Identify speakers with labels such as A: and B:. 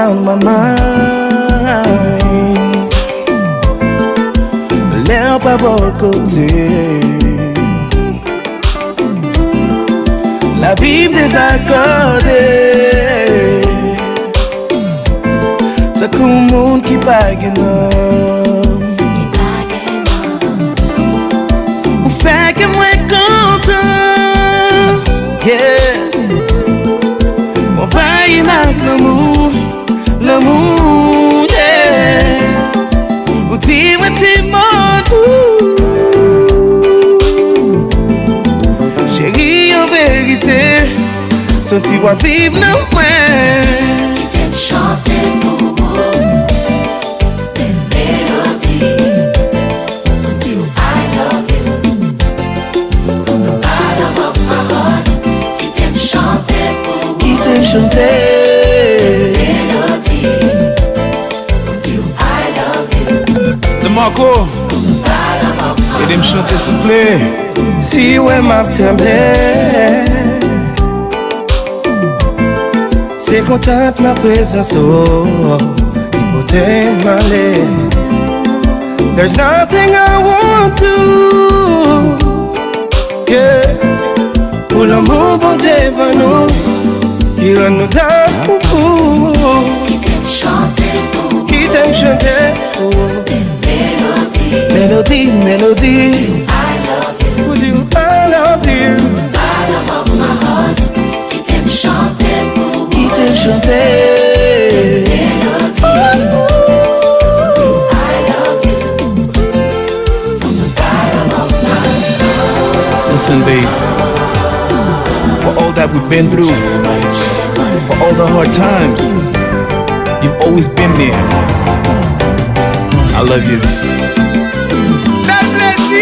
A: on my mind. L'air pas bon côté. La vie désaccordée. T'as qu'un monde qui bague ou fait que moi content. Yeah. On va y mettre l'amour, yeah. Ou dis-moi t'es mon chérie, en vérité, senti-moi vivre le moins.
B: Qui t'aime chanter pour moi des mélodies. Do I love you? From the bottom of my heart. Qui t'aime chanter pour moi.
A: Qui t'aime chanter.
B: Mélodie. Do I love you?
C: De Marco, et me chanter s'il vous plaît.
A: Si ouais m'a tremblé, c'est content ma présence, oh, il peut t'aimer. There's nothing I won't do, yeah. Pour l'amour bon Dieu va nous, il rend nous dans pour vous.
B: Qui t'aime chanter pour moi.
A: Qui t'aime chanter, oh.
B: Mélodie.
A: Mélodie.
B: I love you.
A: Would you, I love you.
B: Bottom of my heart. Qui t'aime chanter pour moi.
A: Qui t'aime chanter.
B: Mélodie. I love you. From the bottom of my heart.
C: Listen, babe. For all that we've been through, for all the hard times, you've always been there. I love you.
A: God bless you.